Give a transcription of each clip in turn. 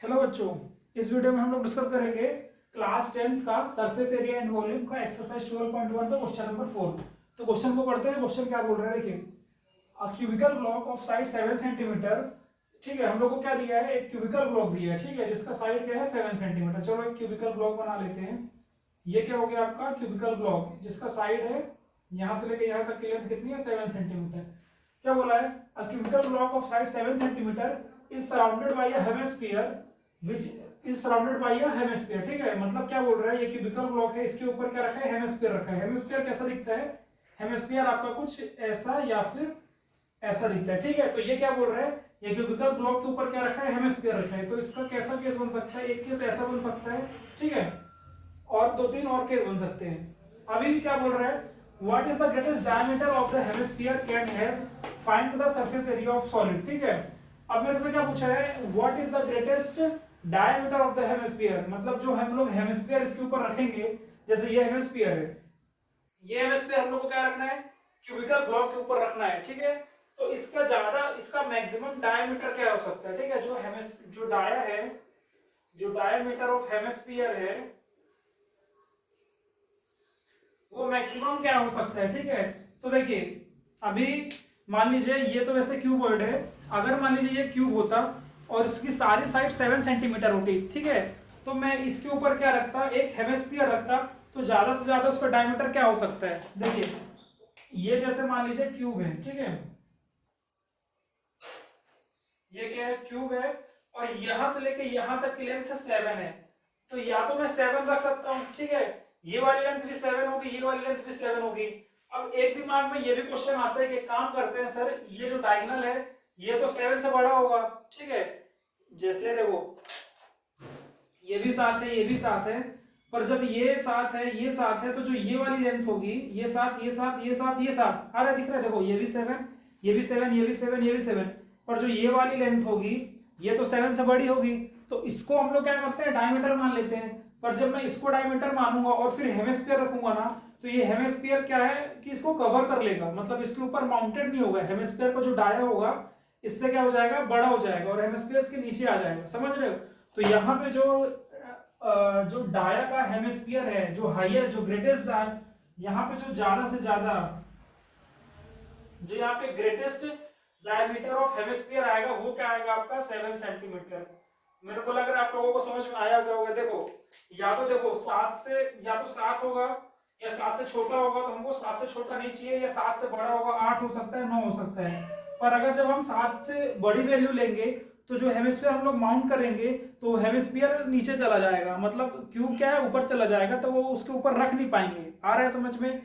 Hello बच्चों, इस video में हम लोग डिस्कस करेंगे क्लास 10th का सरफेस एरिया एंड वॉल्यूम का एक्सरसाइज 12.1 का क्वेश्चन नंबर 4। तो क्वेश्चन को पढ़ते हैं। क्वेश्चन क्या बोल रहा है, देखिए। A cubical block of side 7 centimetre. ठीक है, हम लोग को क्या दिया है, एक क्यूबिकल ब्लॉक दिया है, ठीक है, जिसका साइड क्या है 7 सेंटीमीटर। चलो एक क्यूबिकल ब्लॉक बना लेते हैं। ये क्या हो गया आपका क्यूबिकल ब्लॉक, जिसका साइड है यहाँ से लेके यहाँ तक की लेंथ कितनी है, 7 सेंटीमीटर। क्या बोला है, a cubical block of side 7 centimetre is surrounded by a hemisphere which is surrounded by a hemisphere. ठीक है, मतलब क्या बोल रहा है, ये क्यूबिकल ब्लॉक है, इसके ऊपर क्या रखा है, हेमिस्फीयर रखा है। हेमिस्फीयर कैसा दिखता है, हेमिस्फीयर आपका कुछ ऐसा या फिर ऐसा दिखता है। ठीक है, तो ये क्या बोल रहा है, ये क्यूबिकल ब्लॉक के ऊपर क्या रखा है, हेमिस्फीयर रखा है। तो इसका कैसा केस बन सकता है, एक केस ऐसा बन सकता है, ठीक है, और दो तीन और केस बन सकते हैं। अभी भी क्या बोल रहा है, what is the greatest diameter of the hemisphere can have, find the surface area of solid. ठीक है, अब मेरे से क्या पूछा है, what is the greatest diameter of the hemisphere, मतलब जो हम लोग हेमिस्फीयर इसके ऊपर रखेंगे, जैसे ये हेमिस्फीयर है, ये हेमिस्फीयर हम लोग को क्या रखना है, क्यूबिकल ब्लॉक के ऊपर रखना है। ठीक है, तो इसका ज्यादा, इसका मैक्सिमम डायमीटर क्या हो सकता है, ठीक है, जो डाया है, जो डायमीटर ऑफ हेमिस्फीयर है, वो मैक्सिमम क्या हो सकता है। ठीक है, तो देखिए, अभी मान लीजिए ये तो वैसे क्यूबॉइड है, अगर मान लीजिए ये क्यूब होता और इसकी सारी साइड 7 सेंटीमीटर होती, ठीक है, तो मैं इसके ऊपर क्या रखता, एक हेमिस्फीयर रखता, तो ज्यादा से ज्यादा उसका डायमीटर क्या हो सकता है। देखिए, ये जैसे मान लीजिए क्यूब है, ठीक है, ये क्या है, क्यूब है, और यहां से लेके यहां तक की लेंथ 7 है, तो या तो मैं 7 रख सकता हूं, ठीक है, ये वाली लेंथ भी 7 होगी, ये वाली लेंथ भी 7 होगी। अब एक दिमाग में ये भी क्वेश्चन आता है कि काम करते हैं सर, ये जो डायगोनल है ये तो 7 से बड़ा होगा, ठीक है, जैसे देखो ये भी 7 है, ये भी 7 है, पर जब ये 7 है, ये 7 है, तो जो ये वाली लेंथ होगी, ये 7, ये 7, ये 7, ये 7 आ रहा है, दिख रहा है, देखो ये भी 7, ये भी 7, ये भी 7, ये भी 7, पर जो ये वाली लेंथ होगी ये तो 7 से बड़ी होगी, तो इसको हम लोग क्या करते हैं, डायमीटर मान लेते हैं। पर जब मैं इसको डायमीटर मानूंगा और फिर हेमिस्फीयर रखूंगा ना, तो ये हेमिस्फीयर क्या है कि इसको कवर कर लेगा, मतलब इसके ऊपर माउंटेड नहीं होगा, हेमिस्फीयर का जो डाया होगा इससे क्या हो जाएगा, बड़ा हो जाएगा, और हेमिस्फीयर के नीचे आ जाएगा, समझ रहे हो। तो यहाँ पे जो डाया का हेमिस्फीयर है, जो हाईएस्ट, जो ग्रेटेस्ट, यहाँ पे जो ज्यादा से ज्यादा, जो यहाँ पे ग्रेटेस्ट डायमीटर ऑफ हेमिस्फीयर आएगा, वो क्या आएगा आपका 7 सेंटीमीटर। मेरे को लग रहा है आप लोगों को समझ में आया क्या होगा। देखो, या तो देखो 7 से, या तो 7 होगा, या 7 से छोटा होगा, तो हमको 7 से छोटा नहीं चाहिए, या 7 से बड़ा होगा, 8 हो सकता है, 9 हो सकता है। पर अगर जब हम 7 से बड़ी वैल्यू लेंगे, तो जो हेमिस्फीयर हम लोग माउंट करेंगे, तो हेमिस्फीयर नीचे चला जाएगा, मतलब क्यूब क्या है, ऊपर चला जाएगा, तो वो उसके ऊपर रख नहीं पाएंगे। आ रहा है समझ में,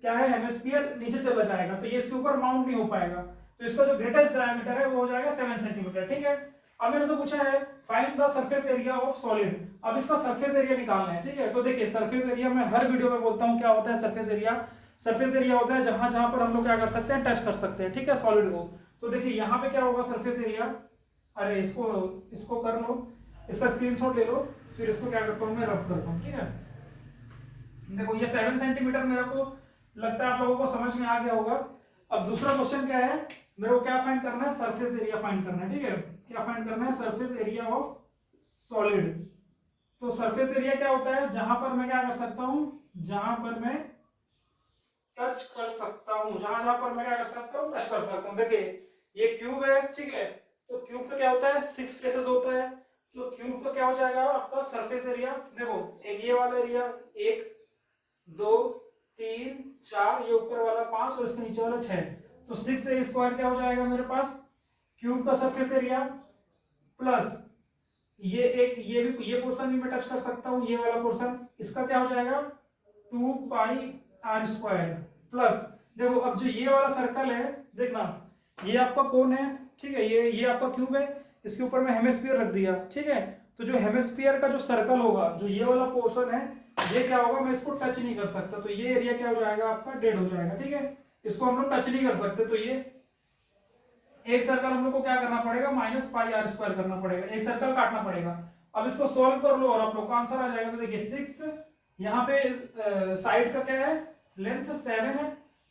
क्या है, हेमिस्फीयर नीचे चला जाएगा, तो ये इसके ऊपर माउंट नहीं हो पाएगा। तो इसका जो ग्रेटेस्ट डायमीटर है वो हो जाएगा 7 सेंटीमीटर। ठीक है, अब मेरे से पूछा है find the surface area of solid. अब इसका सरफेस एरिया निकालना है। ठीक है, तो देखिए सरफेस एरिया मैं हर वीडियो में बोलता हूँ क्या होता है सरफेस एरिया। सरफेस एरिया होता है जहां जहां पर हम लोग क्या कर सकते हैं, टच कर सकते हैं, ठीक है, सॉलिड को। तो देखिए यहाँ पे क्या होगा सरफेस एरिया, अरे इसको इसको कर लो, इसका स्क्रीनशॉट ले लो, फिर इसको क्या करता हूँ मैं, रब करता हूँ। ठीक है, देखो ये 7 सेंटीमीटर मेरे को लगता है आप लोगों को समझ में आ गया होगा। अब दूसरा क्वेश्चन क्या है, मेरे को क्या फाइंड करना है, सरफेस एरिया फाइंड करना है। ठीक है, क्या फाइंड करना है, सरफेस एरिया ऑफ सॉलिड। तो सरफेस एरिया क्या होता है, जहां पर मैं क्या कर सकता हूं, जहां पर मैं टच कर सकता हूं, जहां जहां पर मैं क्या कर सकता हूं, टच कर सकता हूं। देखिए ये क्यूब है, ठीक है, तो क्यूब का क्या होता है, 6 फेसेस होता है, तो क्यूब का क्या हो जाएगा आपका सरफेस एरिया। देखो एक ये वाला एरिया, 1 2 3 4, ये ऊपर वाला 5 और इसके नीचे वाला 6, तो 6 ए स्क्वायर क्या हो जाएगा मेरे पास, क्यूब का सरफेस एरिया, प्लस ये एक, ये भी, ये पोर्शन भी मैं टच कर सकता हूं, ये वाला पोर्शन, इसका क्या हो जाएगा 2 पाई आर स्क्वायर, प्लस देखो अब जो ये वाला सर्कल है, देखना ये आपका कोन है, ठीक है, ये आपका क्यूब है, इसके ऊपर मैं हेमिस्फीयर रख दिया, ठीक है, तो जो हेमिस्फीयर का जो सर्कल होगा, जो ये वाला पोर्शन है, ये क्या होगा, मैं इसको टच नहीं कर सकता, तो ये एरिया क्या हो जाएगा आपका, डेड हो जाएगा। ठीक है, इसको हम लोग टच नहीं कर सकते, तो ये एक सर्कल हम लोग को क्या करना पड़ेगा, माइनस पाई आर स्क्वायर करना पड़ेगा, एक सर्कल काटना पड़ेगा। अब इसको सॉल्व कर लो और आप लोग का आंसर आ जाएगा। तो देखिए 6, यहाँ पे साइड का क्या है, लेंथ 7 है,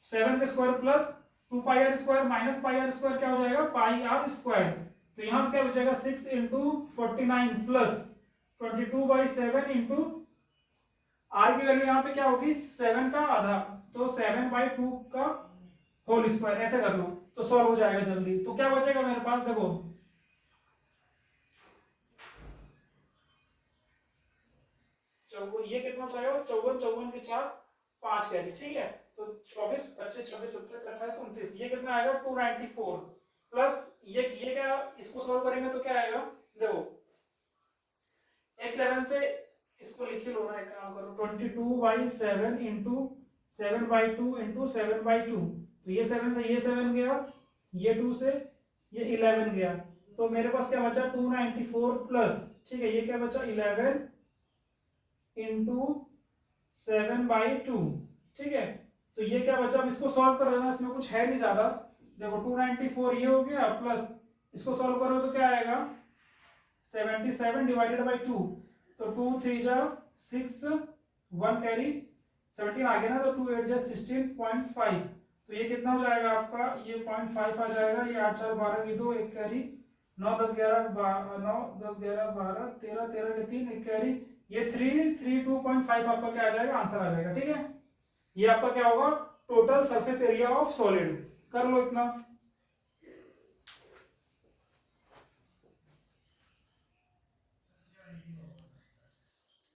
7 का square plus 2 pi R square minus pi R square क्या हो जाएगा, पाई आर स्क्वायर, तो यहाँ से क्या बचेगा 6 इंटू 49 प्लस 22/7 इंटू आर की वैल्यू यहाँ पे क्या होगी 7 का आधा, तो 7/2 का होल स्क्वायर, ऐसे कर लो तो सॉल्व हो जाएगा जल्दी। तो क्या बचेगा मेरे पास, देखो ये कितना हो जाएगा 54, 54 के 4 5 कैरी, ठीक है। तो 24, 25, 26, 27, 28, 29, ये कितना आएगा 294 प्लस ये क्या, इसको सॉल्व करेंगे तो क्या आएगा, देखो x7 से इसको लिख ही लो ना, एक काम करो 22/7 इंटू 7/2 इंटू 7/2, तो ये 7 से ये 7 गया, ये 2 से ये 11 गया, तो मेरे पास क्या बचा 294 प्लस, ठीक है, ये क्या बचा 11 इंटू 7/2, ठीक है। तो ये क्या बचा, अब इसको सॉल्व कर लेना, इसमें कुछ है नहीं ज्यादा, देखो 294 ये हो गया प्लस इसको सॉल्व करो तो क्या आएगा 77 डिवाइडेड बाई 2, तो 2 3 जा 6, 1 कैरी 17 आ गया ना, तो 2 8 जा 16.5, तो ये कितना हो जाएगा आपका, ये 0.5 आ जाएगा, ये 8 4 12 की 2 1 कैरी 9 10 11 9 10 11 12 13 13 के 3 1 कैरी, ये 332.5 आपका क्या आ जाएगा, आंसर आ जाएगा, ठीक है। ये आपका क्या होगा total surface area of solid, कर लो इतना।